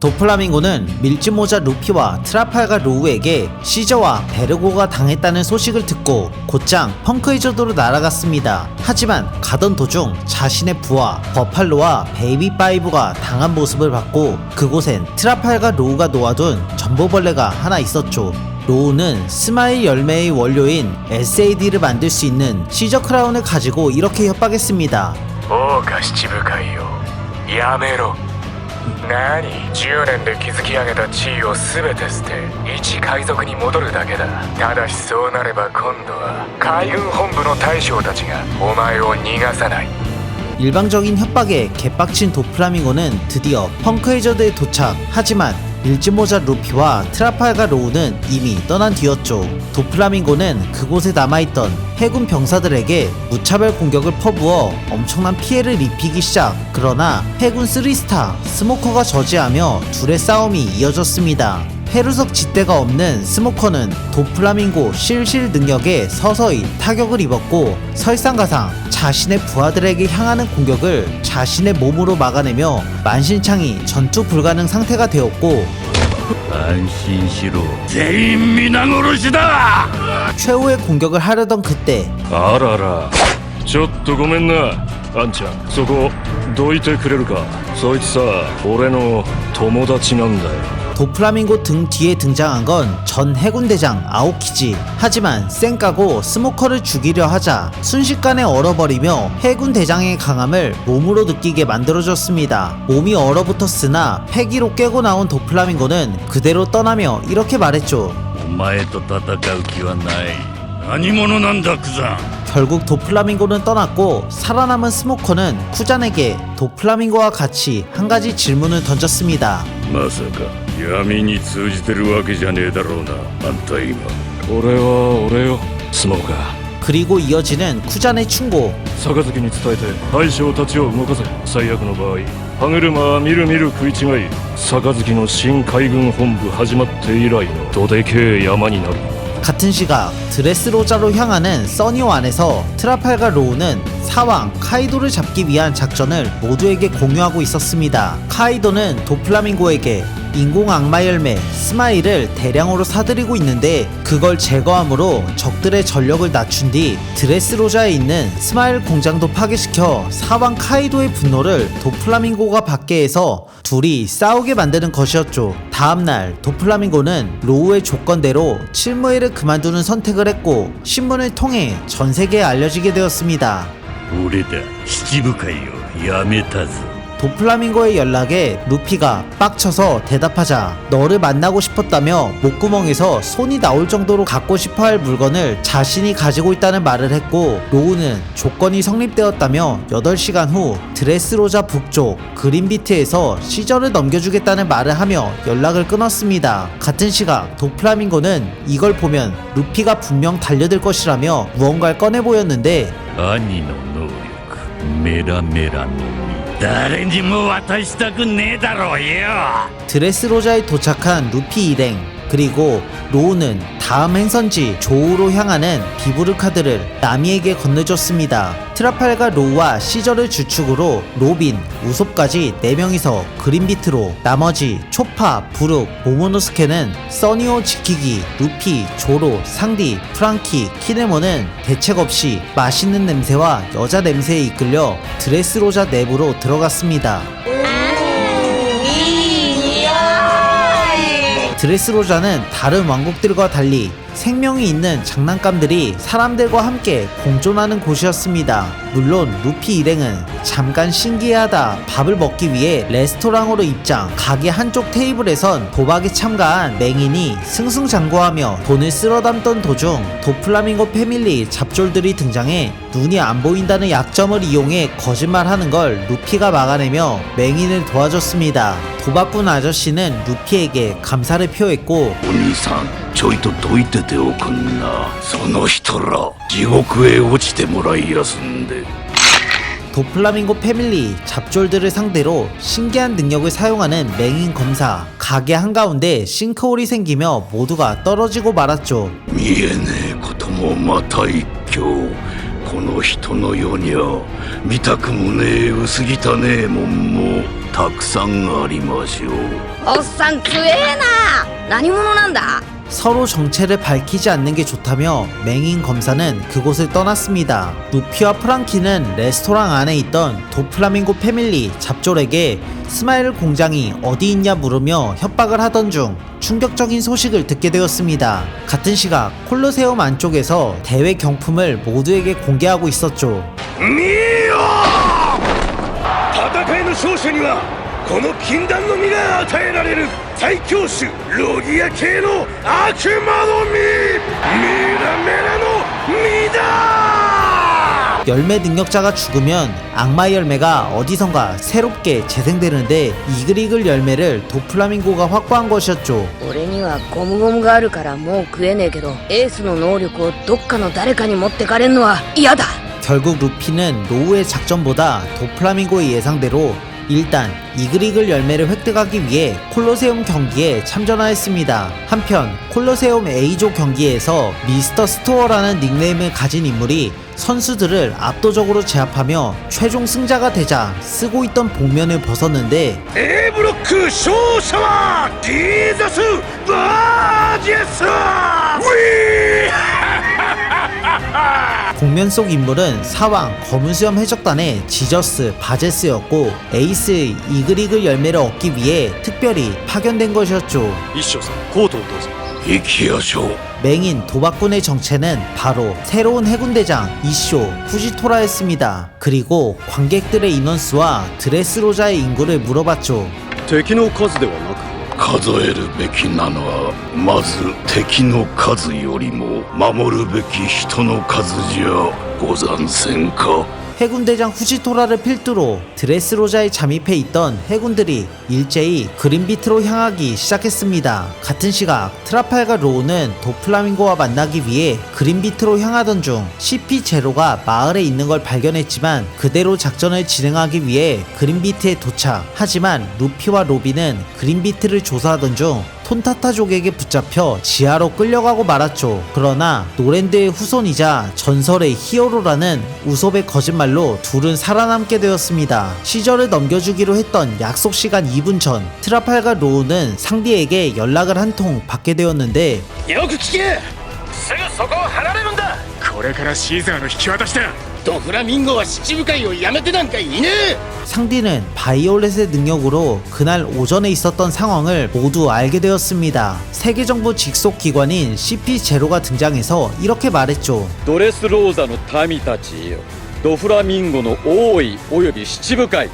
도플라밍고는 밀짚모자 루피와 트라팔가 로우에게 시저와 베르고가 당했다는 소식을 듣고 곧장 펑크해저드로 날아갔습니다. 하지만 가던 도중 자신의 부하 버팔로와 베이비5가 당한 모습을 봤고 그곳엔 트라팔가 로우가 놓아둔 전보벌레가 하나 있었죠. 로우는 스마일 열매의 원료인 SAD를 만들 수 있는 시저 크라운을 가지고 이렇게 협박했습니다. おうか七部会よやめろ。何10年で築き上げた地位を全て捨て一海賊に戻るだけだ。ただしそうなれば今度は海軍本部の大将たちがお前を逃がさない。 일방적인 협박에 개빡친 도플라밍고는 드디어 펑크해저드에 도착. 하지만 밀짚모자 루피와 트라팔가 로우는 이미 떠난 뒤였죠. 도플라밍고는 그곳에 남아있던 해군 병사들에게 무차별 공격을 퍼부어 엄청난 피해를 입히기 시작. 그러나 해군 3스타 스모커가 저지하며 둘의 싸움이 이어졌습니다. 페루석 짖대가 없는 스모커는 도플라밍고 실실 능력에 서서히 타격을 입었고 설상가상 자신의 부하들에게 향하는 공격을 자신의 몸으로 막아내며 만신창이 전투 불가능 상태가 되었고 安心しろ全員皆殺しだ 최후의 공격을 하려던 그때 あららちょっとごめんなあんちゃんそこどいてくれるかそいつさ俺の友達なんだよ 도플라밍고 등 뒤에 등장한 건 전 해군대장 아오키지. 하지만 쌩까고 스모커를 죽이려 하자 순식간에 얼어버리며 해군대장의 강함을 몸으로 느끼게 만들어줬습니다. 몸이 얼어붙었으나 패기로 깨고 나온 도플라밍고는 그대로 떠나며 이렇게 말했죠. お前と戦う気はない何者なんだクザン 결국 도플라밍고는 떠났고 살아남은 스모커는 쿠잔에게 도플라밍고와 같이 한 가지 질문을 던졌습니다. まさか闇に通じてるわけじゃねえだろうなあんた今俺は俺よスモーカー 그리고 이어지는 쿠잔의 충고. 杯に伝えて大将たちを動かせ最悪の場合歯車はみるみる食い違い杯の新海軍本部始まって以来のどでけえ山になる 같은 시각 드레스로자로 향하는 써니오 안에서 트라팔가 로우는 사왕 카이도를 잡기 위한 작전을 모두에게 공유하고 있었습니다. 카이도는 도플라밍고에게 인공 악마 열매 스마일을 대량으로 사들이고 있는데 그걸 제거함으로 적들의 전력을 낮춘 뒤 드레스로자에 있는 스마일 공장도 파괴시켜 사왕 카이도의 분노를 도플라밍고가 받게 해서 둘이 싸우게 만드는 것이었죠. 다음날 도플라밍고는 로우의 조건대로 칠무엘을 그만두는 선택을 했고 신문을 통해 전 세계에 알려지게 되었습니다. 俺だ七部会よやめたぞ 도플라밍고의 연락에 루피가 빡쳐서 대답하자 너를 만나고 싶었다며 목구멍에서 손이 나올 정도로 갖고 싶어할 물건을 자신이 가지고 있다는 말을 했고 로우는 조건이 성립되었다며 8시간 후 드레스로자 북쪽 그린비트에서 시저를 넘겨주겠다는 말을 하며 연락을 끊었습니다. 같은 시각 도플라밍고는 이걸 보면 루피가 분명 달려들 것이라며 무언가를 꺼내 보였는데 兄の能力メラメラの実誰にも渡したくねえだろうよ 드레스로자에 도착한 루피 일행 그리고 로우는 다음 행선지 조우로 향하는 비브르 카드를 나미에게 건네줬습니다. 트라팔가 로우와 시저를 주축으로 로빈, 우솝까지 4명이서 그린비트로 나머지 초파, 부룩, 모모노스케는 써니오 지키기, 루피, 조로, 상디, 프랑키, 키네모는 대책 없이 맛있는 냄새와 여자 냄새에 이끌려 드레스로자 내부로 들어갔습니다. 드레스로자는 다른 왕국들과 달리 생명이 있는 장난감들이 사람들과 함께 공존하는 곳이었습니다. 물론 루피 일행은 잠깐 신기하다 밥을 먹기 위해 레스토랑으로 입장. 가게 한쪽 테이블에선 도박에 참가한 맹인이 승승장구하며 돈을 쓸어 담던 도중 도플라밍고 패밀리 잡졸들이 등장해 눈이 안 보인다는 약점을 이용해 거짓말하는 걸 루피가 막아내며 맹인을 도와줬습니다. 도박꾼 아저씨는 루피에게 감사를 표했고 お兄さんちょいとどいてておくんなその人ら地獄へ落ちてもらいやすんで 도플라밍고 패밀리 잡졸들을 상대로 신기한 능력을 사용하는 맹인 검사. 가게 한가운데 싱크홀이 생기며 모두가 떨어지고 말았죠. 見えねえこともまた一興この人の世には見たくもねえ薄汚ねえもんもたくさんありましょう。おっさん強えな。何者なんだ。 서로 정체를 밝히지 않는 게 좋다며 맹인 검사는 그곳을 떠났습니다. 루피와 프랑키는 레스토랑 안에 있던 도플라밍고 패밀리 잡졸에게 스마일 공장이 어디 있냐 물으며 협박을 하던 중 충격적인 소식을 듣게 되었습니다. 같은 시각 콜로세움 안쪽에서 대회 경품을 모두에게 공개하고 있었죠. 戦いの勝者にはこの禁断の実が与えられる。最強種ロギア系の悪魔の実、メラメラの実だ。 열매 능력자가 죽으면 악마 열매가 어디선가 새롭게 재생되는데 이글이글 열매를 도플라밍고가 확보한 것이었죠. 俺にはゴムゴムがあるからもう食えねえけど、エースの能力をどっかの誰かに持ってかれんのは嫌だ。 결국 루피는 로우의 작전보다 도플라밍고의 예상대로 일단 이글이글 열매를 획득하기 위해 콜로세움 경기에 참전하였습니다. 한편 콜로세움 A조 경기에서 미스터 스토어라는 닉네임을 가진 인물이 선수들을 압도적으로 제압하며 최종 승자가 되자 쓰고 있던 복면을 벗었는데 A ブロック勝者はジーザス・バージェス。 복면 속 인물은 사왕 검은수염 해적단의 지저스 바제스였고 에이스 이글이글 열매를 얻기 위해 특별히 파견된 것이었죠. 一生さんコートをどうぞ。行きやしょう。 맹인 도박꾼의 정체는 바로 새로운 해군대장 이쇼 후지토라였습니다. 그리고 관객들의 인원수와 드레스로자의 인구를 물어봤죠. 敵の数ではなく数えるべきなのはまず敵の数よりも守るべき人の数じゃござんせんか。 해군대장 후지토라를 필두로 드레스로자에 잠입해 있던 해군들이 일제히 그린비트로 향하기 시작했습니다. 같은 시각 트라팔가 로우는 도플라밍고와 만나기 위해 그린비트로 향하던 중 CP0가 마을에 있는 걸 발견했지만 그대로 작전을 진행하기 위해 그린비트에 도착. 하지만 루피와 로비는 그린비트를 조사하던 중 톤타타족에게 붙잡혀 지하로 끌려가고 말았죠. 그러나 노랜드의 후손이자 전설의 히어로라는 우솝의 거짓말로 둘은 살아남게 되었습니다. 시절을 넘겨주기로 했던 약속 시간 2분 전 트라팔가 로우는 상디에게 연락을 한 통 받게 되었는데 よく聞け。すぐそこを離れるんだ。これからシーザーの引き渡しだ。ドフラミンゴは七部会をやめてなんかいねえ。 상디는 바이올렛의 능력으로 그날 오전에 있었던 상황을 모두 알게 되었습니다. 세계정부 직속 기관인 CP0가 등장해서 이렇게 말했죠. ドレスローザの民たちよ、ドフラミンゴの王位および七部会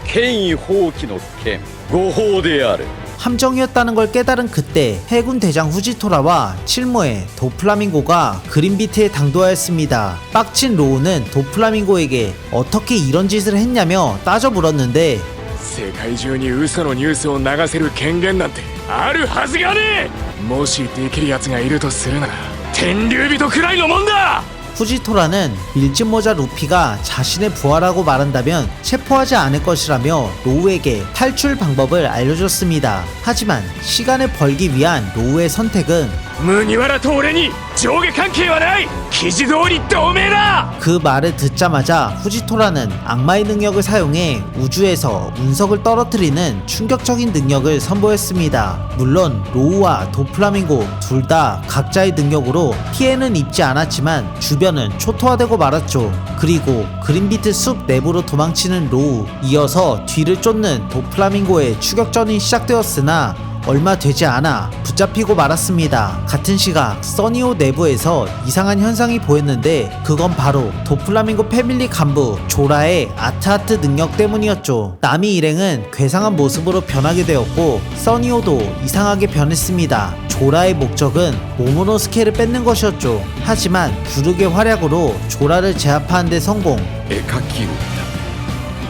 権威放棄の件誤報である。 함정이었다는 걸 깨달은 그때 해군 대장 후지토라와 칠모의 도플라밍고가 그린비트에 당도하였습니다. 빡친 로우는 도플라밍고에게 어떻게 이런 짓을 했냐며 따져 물었는데 世界中に嘘のニュースを流せる権限なんてあるはずがねえ。もしできる奴がいるとするなら天竜人くらいのもんだ。 후지토라는 밀짚모자 루피가 자신의 부하라고 말한다면 체포하지 않을 것이라며 로우에게 탈출 방법을 알려줬습니다. 하지만 시간을 벌기 위한 로우의 선택은 麦わらと俺に上下関係はない。記事通り同盟だ。 그 말을 듣자마자 후지토라는 악마의 능력을 사용해 우주에서 운석을 떨어뜨리는 충격적인 능력을 선보였습니다. 물론 로우와 도플라밍고 둘 다 각자의 능력으로 피해는 입지 않았지만 주변은 초토화되고 말았죠. 그리고 그린비트 숲 내부로 도망치는 로우, 이어서 뒤를 쫓는 도플라밍고의 추격전이 시작되었으나 얼마 되지 않아 붙잡히고 말았습니다. 같은 시각 써니오 내부에서 이상한 현상이 보였는데 그건 바로 도플라밍고 패밀리 간부 조라의 아트아트 능력 때문이었죠. 나미 일행은 괴상한 모습으로 변하게 되었고 써니오도 이상하게 변했습니다. 조라의 목적은 모모노스케를 뺏는 것이었죠. 하지만 부르의 활약으로 조라를 제압하는 데 성공. 絵描き歌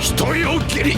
一人を切り。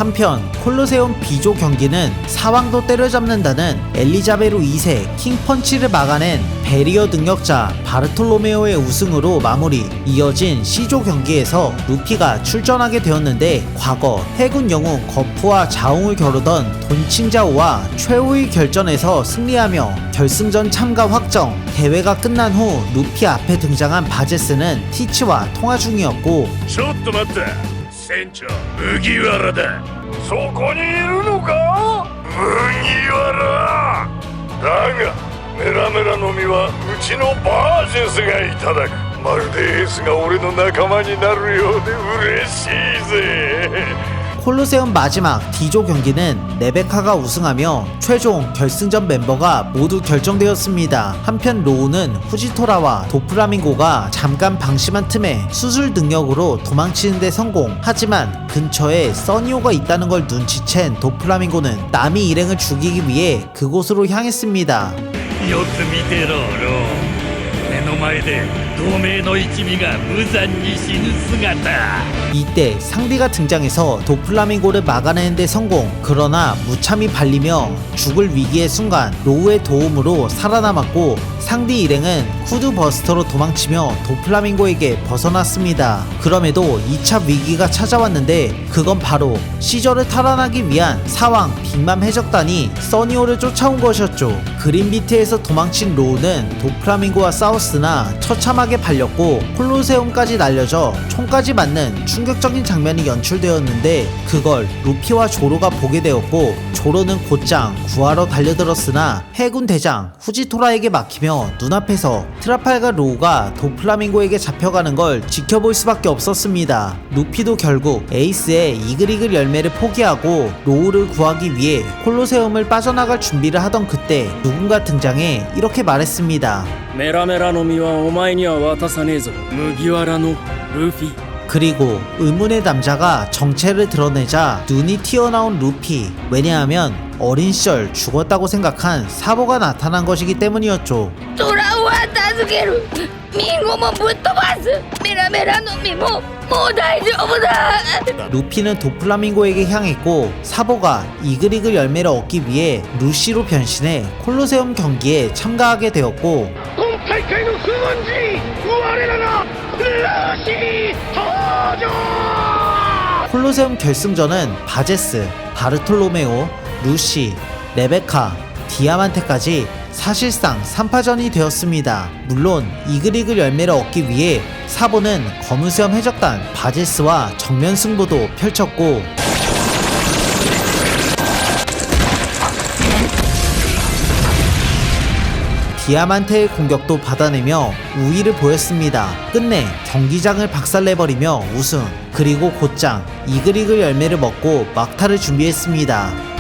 한편 콜로세움 B조 경기는 사왕도 때려잡는다는 엘리자베로 2세 킹펀치를 막아낸 베리어 능력자 바르톨로메오의 우승으로 마무리. 이어진 C조 경기에서 루피가 출전하게 되었는데 과거 해군 영웅 거프와 자웅을 겨루던 돈칭자오와 최후의 결전에서 승리하며 결승전 참가 확정. 대회가 끝난 후 루피 앞에 등장한 바제스는 티치와 통화 중이었고 ちょっと待って船長麦わらだそこにいるのか麦わらだがメラメラの実はうちのバージェスがいただくまるでエースが俺の仲間になるようで嬉しいぜ 콜로세움 마지막 D조 경기는 레베카가 우승하며 최종 결승전 멤버가 모두 결정되었습니다. 한편 로우는 후지토라와 도프라밍고가 잠깐 방심한 틈에 수술 능력으로 도망치는 데 성공. 하지만 근처에 써니오가 있다는 걸 눈치챈 도프라밍고는 남이 일행을 죽이기 위해 그곳으로 향했습니다. よく見てろロー目の前で同盟の一味が無残に死ぬ姿 이때 상디가 등장해서 도플라밍고를 막아내는 데 성공. 그러나 무참히 발리며 죽을 위기의 순간 로우의 도움으로 살아남았고 상디 일행은 쿠드 버스터로 도망치며 도플라밍고에게 벗어났습니다. 그럼에도 2차 위기가 찾아왔는데 그건 바로 시저를 탈환하기 위한 사왕 빅맘 해적단이 써니오를 쫓아온 것이었죠. 그린비트에서 도망친 로우는 도플라밍고와 싸웠으나 처참하게 발렸고 콜로세움까지 날려져 총까지 맞는 충격적인 장면이 연출되었는데 그걸 루피와 조로가 보게 되었고 조로는 곧장 구하러 달려들었으나 해군 대장 후지토라에게 막히며 눈앞에서 트라팔가 로우가 도플라밍고에게 잡혀가는 걸 지켜볼 수밖에 없었습니다. 루피도 결국 에이스의 이글이글 열매를 포기하고 로우를 구하기 위해 콜로세움을 빠져나갈 준비를 하던 그때 누군가 등장해 이렇게 말했습니다. メラメラの実はお前には渡さねえぞ麦わらのルフィ 그리고 의문의 남자가 정체를 드러내자 눈이 튀어나온 루피. 왜냐하면 어린 시절 죽었다고 생각한 사보가 나타난 것이기 때문이었죠. トラをは助けるミンゴもぶっ飛ばすメラメラの実ももう大丈夫だ 루피는 도플라밍고에게 향했고 사보가 이글이글 열매를 얻기 위해 루시로 변신해 콜로세움 경기에 참가하게 되었고 今大会の不運時我らがルーシー登場 콜로세움 결승전은 바제스, 바르톨로메오, 루시, 레베카, 디아만테까지 사실상 3파전이 되었습니다. 물론 이글이글 열매를 얻기 위해 사보는 검은수염 해적단 바제스와 정면 승부도 펼쳤고 디아만테의 공격도 받아내며 우위를 보였습니다. 끝내 경기장을 박살내버리며 우승. 그리고 곧장 이글이글 열매를 먹고 막타를 준비했습니다.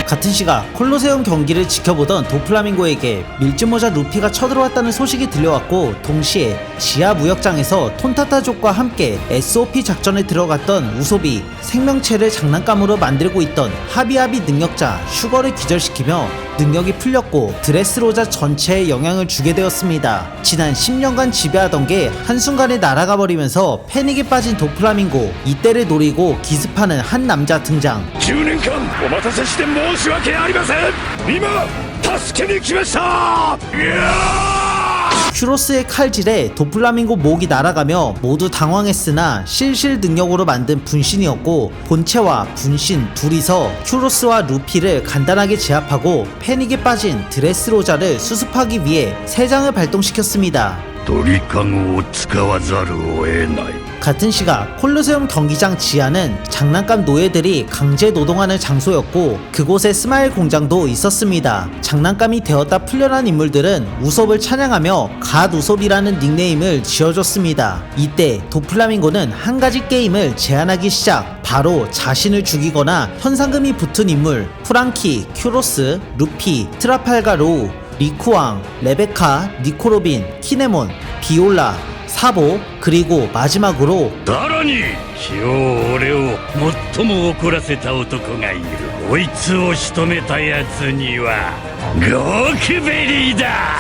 같은 시각 콜로세움 경기를 지켜보던 도플라밍고에게 밀짚모자 루피가 쳐들어왔다는 소식이 들려왔고 동시에 지하 무역장에서 톤타타족과 함께 SOP 작전에 들어갔던 우소비, 생명체를 장난감으로 만들고 있던 하비하비 능력자 슈거를 기절시키며 능력이 풀렸고 드레스로자 전체에 영향을 주게 되었습니다. 지난 10년간 지배하던 게 한순간에 날아가 버리면서 패닉에 빠진 도플라밍고. 이때를 노리고 기습하는 한 남자 등장. 10年間お待たせして申し訳ありません今助けに来ましたいや 큐로스의 칼질에 도플라밍고 목이 날아가며 모두 당황했으나 실실 능력으로 만든 분신이었고 본체와 분신 둘이서 큐로스와 루피를 간단하게 제압하고 패닉에 빠진 드레스로자를 수습하기 위해 세 장을 발동시켰습니다. 鳥かごを使わざるを得ない 같은 시각 콜로세움 경기장 지하는 장난감 노예들이 강제 노동하는 장소였고 그곳에 스마일 공장도 있었습니다. 장난감이 되었다 풀려난 인물들은 우솝을 찬양하며 갓 우솝이라는 닉네임을 지어줬습니다. 이때 도플라밍고는 한 가지 게임을 제안하기 시작. 바로 자신을 죽이거나 현상금이 붙은 인물 프랑키, 큐로스, 루피, 트라팔가 로우, 리쿠왕, 레베카, 니코로빈, 키네몬, 비올라, 사보, 그리고 마지막으로 さらに今日俺を最も怒らせた男がいるこいつを仕留めたやつにはゴークベリーだ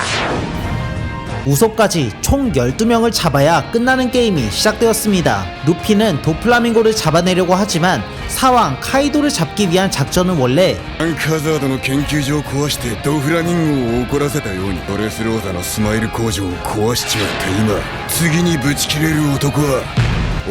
우소까지 총 12명을 잡아야 끝나는 게임이 시작되었습니다. 루피는 도플라밍고를 잡아내려고 하지만 사왕 카이도를 잡기 위한 작전은 원래 アンカーザードの研究所を壊してドフラミンゴを怒らせたようにドレスローザのスマイル工場を壊しちまった今次にぶち切れる男は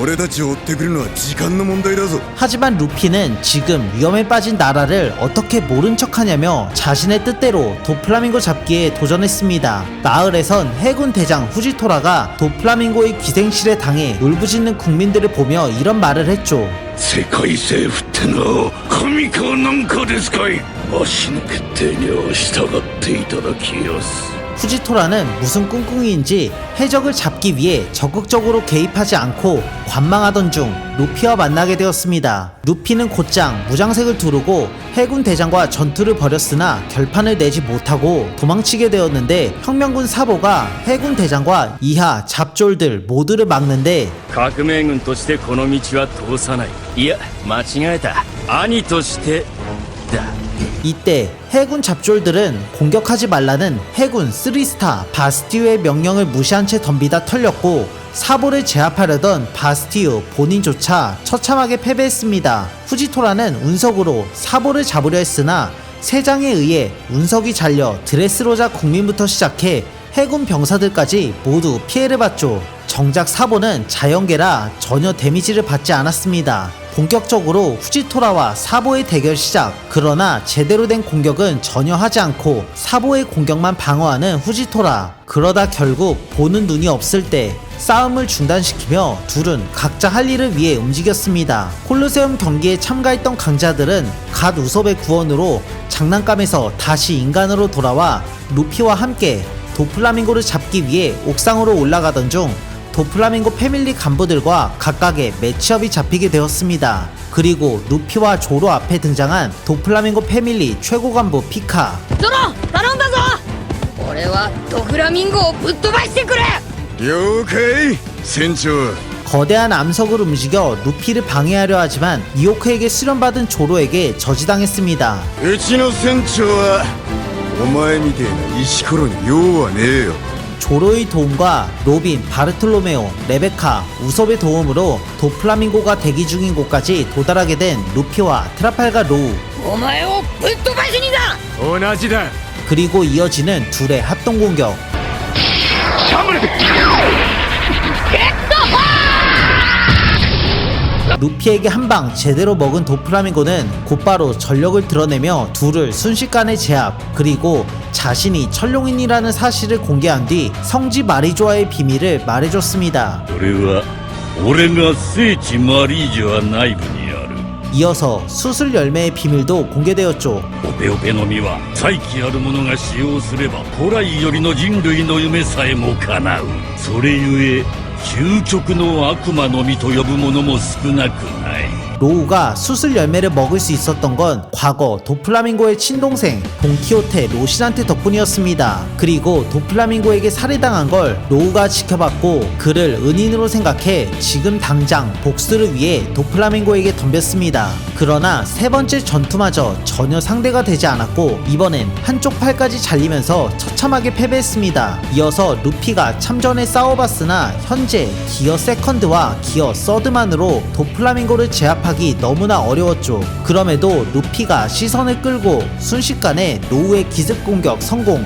俺たちを追ってくるのは時間の問題だぞ 하지만 루피는 지금 위험에 빠진 나라를 어떻게 모른 척하냐며 자신의 뜻대로 도플라밍고 잡기에 도전했습니다. 마을에선 해군 대장 후지토라가 도플라밍고의 기생실에 당해 울부짖는 국민들을 보며 이런 말을 했죠. 世界政府ってのは神かなんかですかいわしの決定には従っていただきやす 후지토라는 무슨 꿍꿍이인지 해적을 잡기 위해 적극적으로 개입하지 않고 관망하던 중 루피와 만나게 되었습니다. 루피는 곧장 무장색을 두르고 해군 대장과 전투를 벌였으나 결판을 내지 못하고 도망치게 되었는데 혁명군 사보가 해군 대장과 이하 잡졸들 모두를 막는데 革命軍としてこの道は通さない。いや間違えた。兄としてだ。 이때 해군 잡졸들은 공격하지 말라는 해군 3스타 바스티유의 명령을 무시한 채 덤비다 털렸고 사보를 제압하려던 바스티유 본인조차 처참하게 패배했습니다. 후지토라는 운석으로 사보를 잡으려 했으나 세장에 의해 운석이 잘려 드레스로자 국민부터 시작해 해군 병사들까지 모두 피해를 봤죠. 정작 사보는 자연계라 전혀 데미지를 받지 않았습니다. 본격적으로 후지토라와 사보의 대결 시작. 그러나 제대로 된 공격은 전혀 하지 않고 사보의 공격만 방어하는 후지토라. 그러다 결국 보는 눈이 없을 때 싸움을 중단시키며 둘은 각자 할 일을 위해 움직였습니다. 콜로세움 경기에 참가했던 강자들은 갓 우섭의 구원으로 장난감에서 다시 인간으로 돌아와 루피와 함께 도플라밍고를 잡기 위해 옥상으로 올라가던 중 도플라밍고 패밀리 간부들과 각각의 매치업이 잡히게 되었습니다. 그리고 루피와 조로 앞에 등장한 도플라밍고 패밀리 최고 간부 피카. ゾロ頼んだぞ俺はドフラミンゴをぶっ飛ばしてくれ了解船長 거대한 암석을 움직여 루피를 방해하려 하지만 이오크에게 수련받은 조로에게 저지당했습니다. うちの船長はお前みてえな石ころに用はねえよ 조로의 도움과 로빈, 바르톨로메오, 레베카, 우섭의 도움으로 도플라밍고가 대기 중인 곳까지 도달하게 된 루피와 트라팔가 로우. お前をぶっ飛ばしにだ 同じだ。 그리고 이어지는 둘의 합동 공격. 루피에게 한 방 제대로 먹은 도플라밍고는 곧바로 전력을 드러내며 둘을 순식간에 제압, 그리고 자신이 천룡인이라는 사실을 공개한 뒤 성지 마리조아의 비밀을 말해줬습니다. それは俺が聖地マリージョア内部にある 이어서 수술 열매의 비밀도 공개되었죠. オペオペの実は再起ある者が使用すれば古来よりの人類の夢さえも叶うそれゆえ究極の悪魔の実と呼ぶ者も少なくない 로우가 수술 열매를 먹을 수 있었던 건 과거 도플라밍고의 친동생 돈키호테 로신한테 덕분이었습니다. 그리고 도플라밍고에게 살해당한 걸 로우가 지켜봤고 그를 은인으로 생각해 지금 당장 복수를 위해 도플라밍고에게 덤볐습니다. 그러나 세 번째 전투마저 전혀 상대가 되지 않았고 이번엔 한쪽 팔까지 잘리면서 처참하게 패배했습니다. 이어서 루피가 참전에 싸워봤으나 현재 기어 세컨드와 기어 서드만으로 도플라밍고를 제압하기 너무나 어려웠죠. 그럼에도 루피가 시선을 끌고 순식간에 로우의 기습 공격 성공.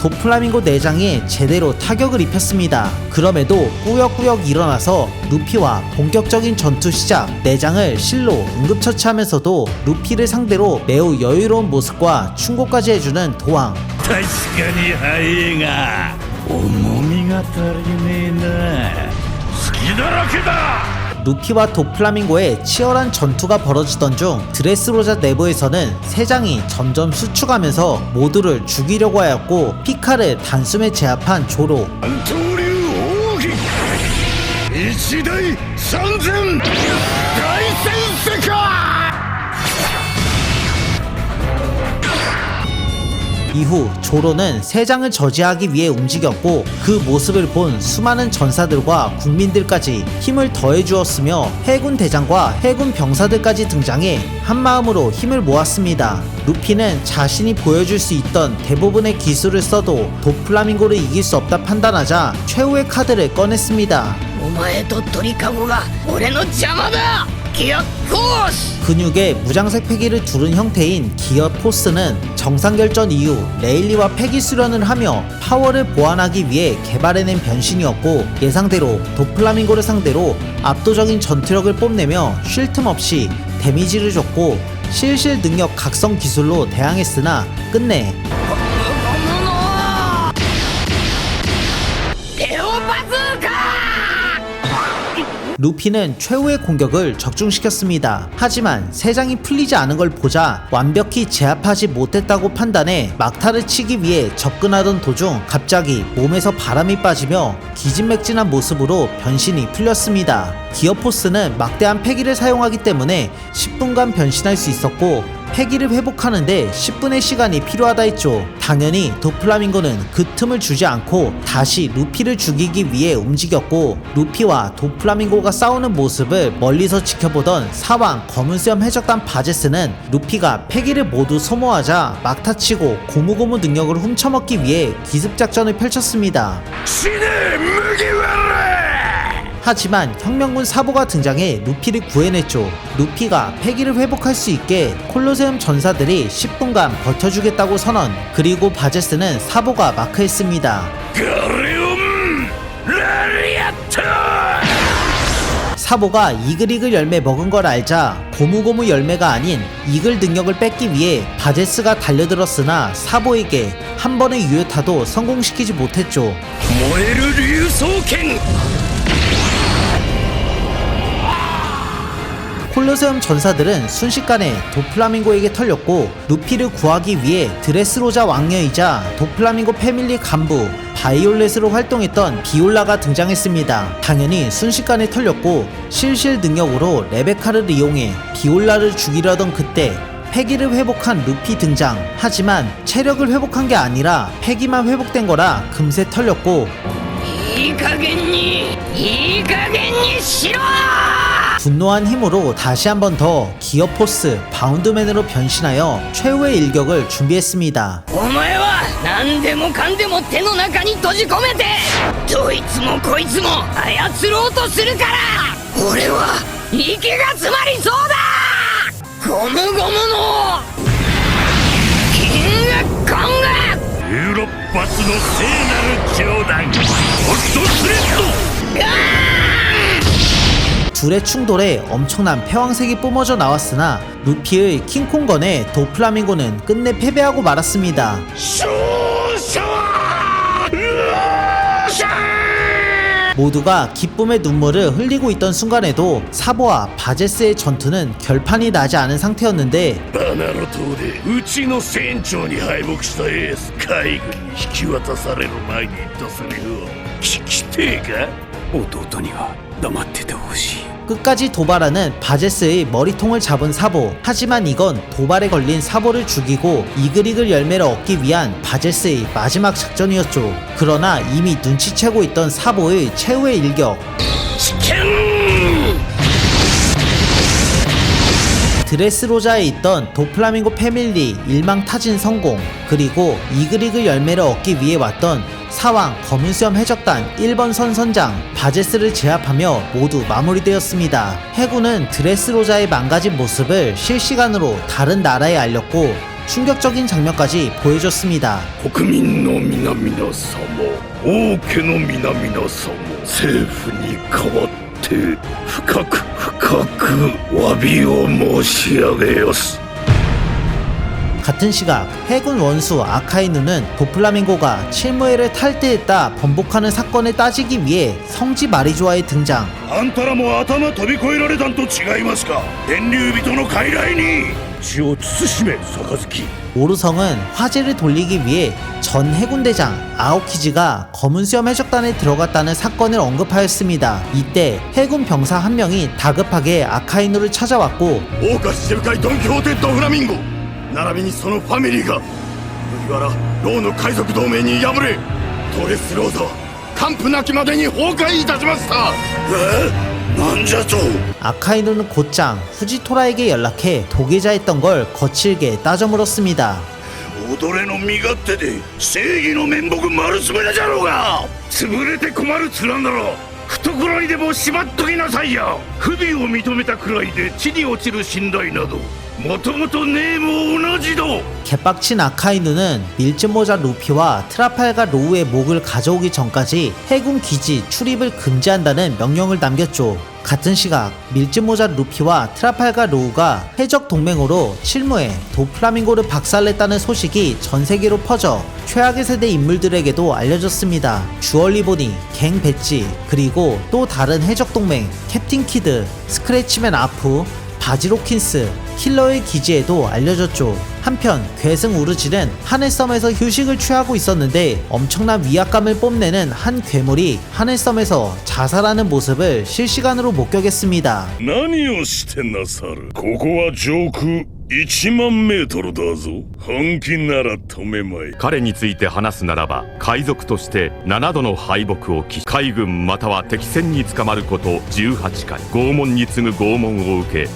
도플라밍고 내장에 제대로 타격을 입혔습니다. 그럼에도 꾸역꾸역 일어나서 루피와 본격적인 전투 시작. 내장을 실로 응급처치하면서도 루피를 상대로 매우 여유로운 모습과 충고까지 해주는 도왕. 確かに速いが重みが足りねえな隙だらけだ 루피와 도플라밍고의 치열한 전투가 벌어지던 중 드레스로자 내부에서는 세장이 점점 수축하면서 모두를 죽이려고 하였고 피카를 단숨에 제압한 조로. 三刀流奥義一大三千大戦世界 이후 조로는 세장을 저지하기 위해 움직였고 그 모습을 본 수많은 전사들과 국민들까지 힘을 더해 주었으며 해군 대장과 해군 병사들까지 등장해 한마음으로 힘을 모았습니다. 루피는 자신이 보여줄 수 있던 대부분의 기술을 써도 도플라밍고를 이길 수 없다 판단하자 최후의 카드를 꺼냈습니다. お前と鳥かごが俺の邪魔だギアコース 근육에 무장색 패기를 두른 형태인 기어 포스는 정상결전 이후 레일리와 패기 수련을 하며 파워를 보완하기 위해 개발해낸 변신이었고 예상대로 도플라밍고를 상대로 압도적인 전투력을 뽐내며 쉴 틈 없이 데미지를 줬고 실실 능력 각성 기술로 대항했으나 끝내 テオバズーカ 루피는 최후의 공격을 적중시켰습니다. 하지만 세 장이 풀리지 않은 걸 보자 완벽히 제압하지 못했다고 판단해 막타를 치기 위해 접근하던 도중 갑자기 몸에서 바람이 빠지며 기진맥진한 모습으로 변신이 풀렸습니다. 기어포스는 막대한 패기를 사용하기 때문에 10분간 변신할 수 있었고 패기를 회복하는데 10분의 시간이 필요하다 했죠. 당연히 도플라밍고는 그 틈을 주지 않고 다시 루피를 죽이기 위해 움직였고 루피와 도플라밍고가 싸우는 모습을 멀리서 지켜보던 사왕 검은수염 해적단 바제스는 루피가 패기를 모두 소모하자 막타치고 고무고무 능력을 훔쳐먹기 위해 기습작전을 펼쳤습니다. 신의 무기와라! 하지만 혁명군 사보가 등장해 루피를 구해냈죠. 루피가 패기를 회복할 수 있게 콜로세움 전사들이 10분간 버텨주겠다고 선언. 그리고 바제스는 사보가 마크했습니다. 가리움 라리아트! 사보가 이글이글 열매 먹은 걸 알자 고무고무 열매가 아닌 이글 능력을 뺏기 위해 바제스가 달려들었으나 사보에게 한 번의 유효타도 성공시키지 못했죠. 燃える竜爪剣 콜로세움 전사들은 순식간에 도플라밍고에게 털렸고 루피를 구하기 위해 드레스로자 왕녀이자 도플라밍고 패밀리 간부 바이올렛으로 활동했던 비올라가 등장했습니다. 당연히 순식간에 털렸고 실실 능력으로 레베카를 이용해 비올라를 죽이려던 그때 패기를 회복한 루피 등장. 하지만 체력을 회복한 게 아니라 패기만 회복된 거라 금세 털렸고 いい加減にしろ 분노한 힘으로 다시 한 번 더 기어포스 바운드맨으로 변신하여 최후의 일격을 준비했습니다. お前は何でもかんでも手の中に閉じ込めてどいつもこいつも操ろうとするから俺は息が詰まりそうだゴムゴムのキングコングユーロッパスの聖なる教団ホットスレッド 둘의 충돌에 엄청난 패왕색이 뿜어져 나왔으나 루피의 킹콩건에 도플라밍고는 끝내 패배하고 말았습니다. 모두가 기쁨의 눈물을 흘리고 있던 순간에도 사보와 바제스의 전투는 결판이 나지 않은 상태였는데 バナロ島でうちの船長に敗北したエース海軍に引き渡される前に言ったセリフを聞きてえか弟には黙っててほしい 끝까지 도발하는 바제스의 머리통을 잡은 사보. 하지만 이건 도발에 걸린 사보를 죽이고 이글이글 열매를 얻기 위한 바제스의 마지막 작전이었죠. 그러나 이미 눈치채고 있던 사보의 최후의 일격. 드레스로자에 있던 도플라밍고 패밀리 일망타진 성공, 그리고 이글이글 열매를 얻기 위해 왔던 사왕 검은수염 해적단 1번 선선장 바제스를 제압하며 모두 마무리되었습니다. 해군은 드레스로자의 망가진 모습을 실시간으로 다른 나라에 알렸고 충격적인 장면까지 보여줬습니다. 国民の皆々様王家の皆々様政府に代わって深く詫びを申し上げます 같은 시각 해군 원수 아카이누는 도플라밍고가 칠무에를 탈퇴했다 번복하는 사건을 따지기 위해 성지 마리조아에 등장. あんたらも頭飛び越えられたんと違いますか天竜人の傀儡に血を慎め杯 오르성은 화제를 돌리기 위해 전 해군대장 아오키즈가 검은수염 해적단에 들어갔다는 사건을 언급하였습니다. 이때 해군 병사 한 명이 다급하게 아카이누를 찾아왔고 桜花七部会ドン・キホーテ・ド・フラミンゴ並びにそのファミリーが無柄ローの海賊同盟に敗れドレスローザは完膚なきまでに崩壊いたしました。なんじゃと。 아카이누는 곧장 후지토라에게 연락해 도계자했던 걸 거칠게 따져 물었습니다. 己の身勝手で正義の面目丸つぶれじゃろうが。潰れて困る面なら懐にでもしまっときなさいや。不備を認めたくらいで地に落ちる信頼などもともとねえも同じだ。 개빡친 아카이누는 밀짚모자 루피와 트라팔가 로우의 목을 가져오기 전까지 해군 기지 출입을 금지한다는 명령을 남겼죠. 같은 시각 밀짚모자 루피와 트라팔가 로우가 해적 동맹으로 실무에 도플라밍고를 박살냈다는 소식이 전 세계로 퍼져 최악의 세대 인물들에게도 알려졌습니다. 주얼리보니, 갱 배지, 그리고 또 다른 해적 동맹 캡틴 키드, 스크래치맨 아프, 바지로킨스, 킬러의 기지에도 알려졌죠. 한편 괴승 우르질은 하늘섬에서 휴식을 취하고 있었는데 엄청난 위압감을 뽐내는 한 괴물이 하늘섬에서 자살하는 모습을 실시간으로 목격했습니다. 何をしてなさる。ここは上空1万メートルだぞ。本気なら止めまい。彼について話すならば海賊として7度の敗北を喫し海軍または敵戦に捕まること18回拷問に次ぐ拷問を受け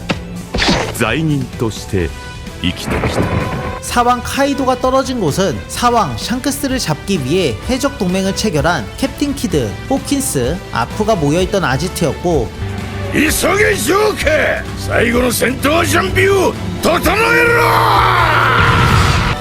罪人として生きてきた。 사왕 카이도가 떨어진 곳은 사왕 샹크스를 잡기 위해 해적 동맹을 체결한 캡틴 키드, 호킨스, 아프가 모여있던 아지트였고 急げジョーカー。最後の戦闘準備を整えろ。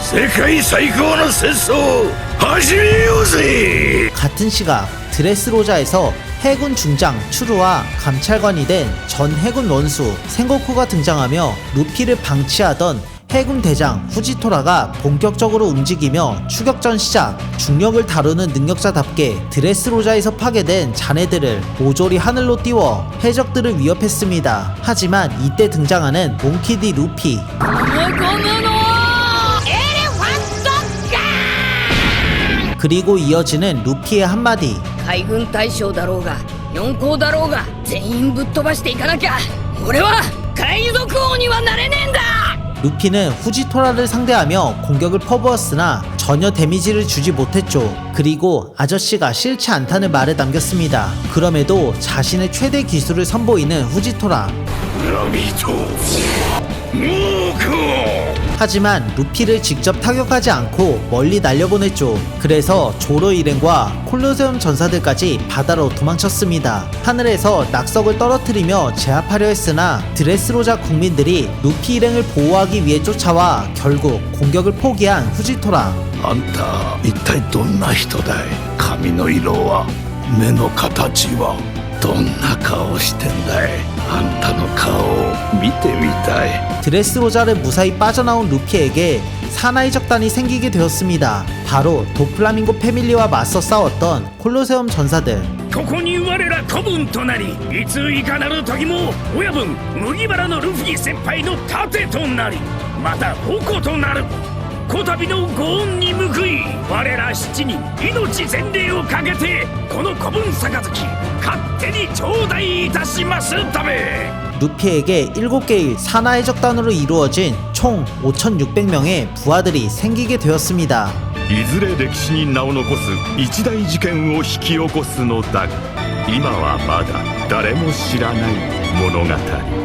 世界最高の戦争始めようぜ。 같은 시각 드레스로자에서 해군 중장 추루와 감찰관이 된 전 해군 원수 생고쿠가 등장하며 루피를 방치하던 해군 대장 후지토라가 본격적으로 움직이며 추격전 시작. 중력을 다루는 능력자답게 드레스로자에서 파괴된 자네들을 모조리 하늘로 띄워 해적들을 위협했습니다. 하지만 이때 등장하는 몽키디 루피. 그리고 이어지는 루피의 한마디. 海軍大将だろうが四皇だろうが全員ぶっ飛ばしていかなきゃ俺は海賊王にはなれねえんだ。 루피는 후지토라를 상대하며 공격을 퍼부었으나 전혀 데미지를 주지 못했죠. 그리고 아저씨가 싫지 않다는 말을 남겼습니다. 그럼에도 자신의 최대 기술을 선보이는 후지토라. 하지만 루피를 직접 타격하지 않고 멀리 날려보냈죠. 그래서 조로 일행과 콜로세움 전사들까지 바다로 도망쳤습니다. 하늘에서 낙석을 떨어뜨리며 제압하려 했으나 드레스로자 국민들이 루피 일행을 보호하기 위해 쫓아와 결국 공격을 포기한 후지토라. あんた一体どんな人だい。髪の色は目の形はどんな顔してんだい。あんたの顔を見てみたい。 드레스로자를 무사히 빠져나온 루피에게 사나이 적단이 생기게 되었습니다. 바로 도플라밍고 패밀리와 맞서 싸웠던 콜로세움 전사들. ここに我ら子分となりいついかなる時も親分麦わらのルフィ先輩の盾となりまた矛となるこたびのご恩に報い我ら7人命全霊をかけてこの子分杯勝手に頂戴いたしますため 루피에게 7개의 사나이 적단으로 이루어진 총 5,600명의 부하들이 생기게 되었습니다. いずれ歴史に名を残す一大事件を引き起こすのだが今はまだ誰も知らない物語。